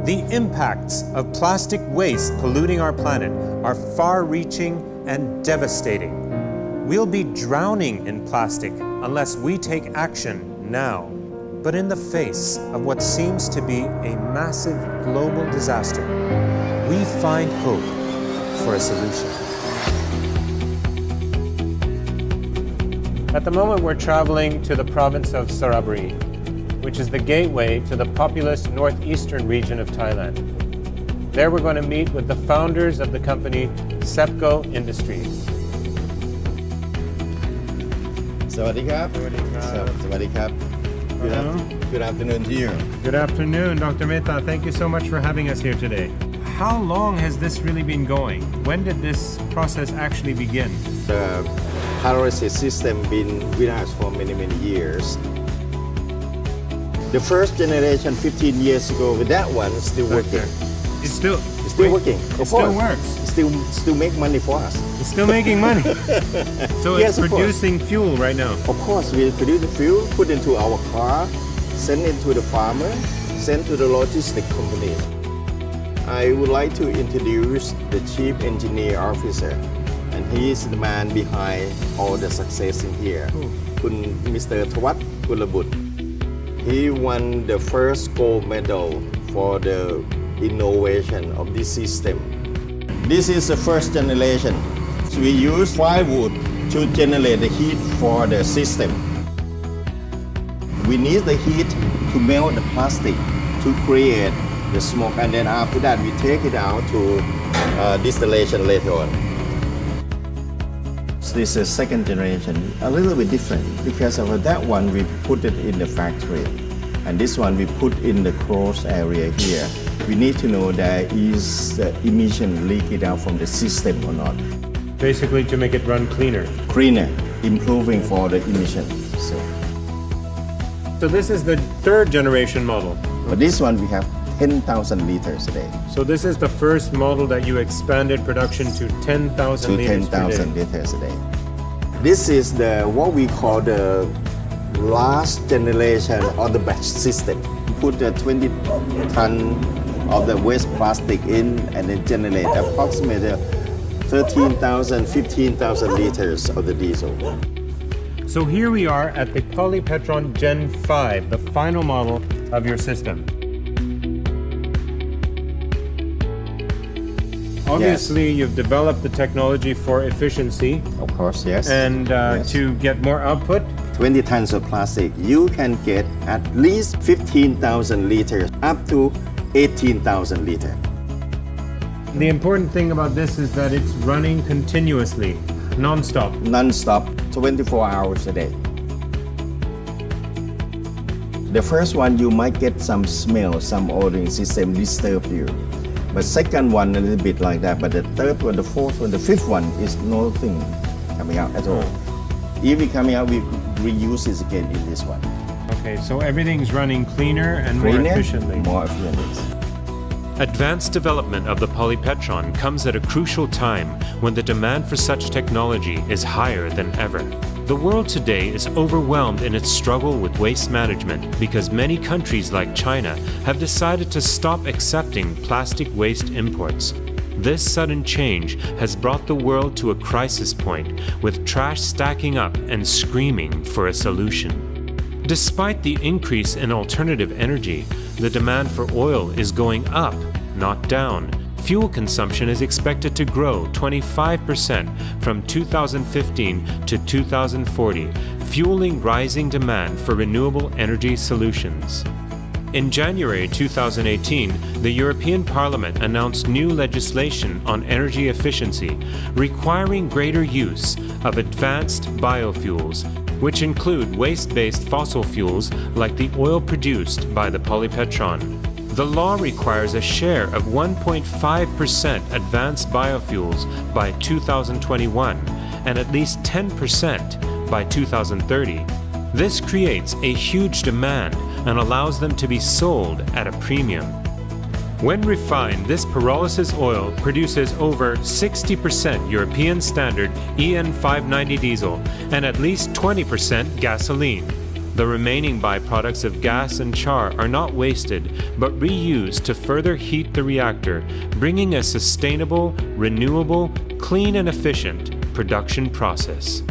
The impacts of plastic waste polluting our planet are far-reaching and devastating. We'll be drowning in plastic unless we take action now. But in the face of what seems to be a massive global disaster, we find hope for a solution. At the moment, we're traveling to the province of Saraburi, which is the gateway to the populous northeastern region of Thailand. There we're going to meet with the founders of the company SEPCO Industries. สวัสดีครับ สวัสดีครับ Good afternoon to you. Good afternoon, Dr. Mehta. Thank you so much for having us here today. How long has this really been going? When did this process actually begin? The pyrolysis system been with us for many years. The first generation 15 years ago, with that one is still working. It's still working. It still works. Still make money for us. It's still making money. So Yes, it's of course. producing fuel right now. Of course, we produce the fuel, put into our car, send it to the farmer, send to the logistic company. I would like to introduce the Chief Engineer Officer, and he is the man behind all the success in here. Mr. Thawat Kulabut. He won the first gold medal for the innovation of this system. This is the first generation. So we use firewood to generate the heat for the system. We need the heat to melt the plastic to create the smoke, and then after that we take it out to distillation later on. So this is second generation, a little bit different because of that one we put it in the factory, and this one we put in the closed area here. We need to know there is the emission leaking out from the system or not. Basically to make it run cleaner. Cleaner, improving for the emission. So this is the third generation model. But this one we have 10,000 liters a day. So this is the first model that you expanded production to 10,000 To liters per 10,000 day. liters a day. This is the what we call the last generation of the batch system. Put the 20 ton of the waste plastic in and then generate approximately 13,000, 15,000 liters of the diesel. So here we are at the Polypetron Gen 5, the final model of your system. Obviously, you've developed the technology for efficiency Of course, yes. and Yes. to get more output. 20 tons of plastic, you can get at least 15,000 liters up to 18,000 liters. The important thing about this is that it's running continuously, non-stop. Non-stop, 24 hours a day. The first one you might get some smell, some odor system disturb you. But second one a little bit like that, but the third one, the fourth one, the fifth one is nothing coming out at all. If it coming out, we reuse it again in this one. Okay, so everything's running cleaner and more Cleaner, efficiently. more efficiently. Advanced development of the Polypetron comes at a crucial time when the demand for such technology is higher than ever. The world today is overwhelmed in its struggle with waste management because many countries like China have decided to stop accepting plastic waste imports. This sudden change has brought the world to a crisis point, with trash stacking up and screaming for a solution. Despite the increase in alternative energy, the demand for oil is going up, not down. Fuel consumption is expected to grow 25% from 2015 to 2040, fueling rising demand for renewable energy solutions. In January 2018, the European Parliament announced new legislation on energy efficiency, requiring greater use of advanced biofuels, which include waste-based fossil fuels like the oil produced by the Polypetron. The law requires a share of 1.5% advanced biofuels by 2021 and at least 10% by 2030. This creates a huge demand and allows them to be sold at a premium. When refined, this pyrolysis oil produces over 60% European standard EN590 diesel and at least 20% gasoline. The remaining byproducts of gas and char are not wasted, but reused to further heat the reactor, bringing a sustainable, renewable, clean and efficient production process.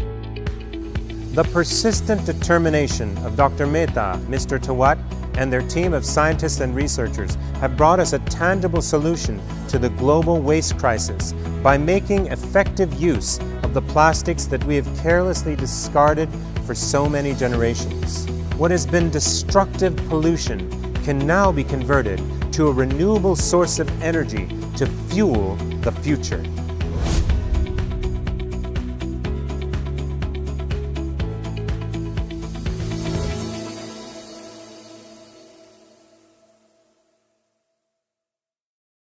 The persistent determination of Dr. Mehta, Mr. Tawat, and their team of scientists and researchers have brought us a tangible solution to the global waste crisis by making effective use of the plastics that we have carelessly discarded for so many generations. What has been destructive pollution can now be converted to a renewable source of energy to fuel the future.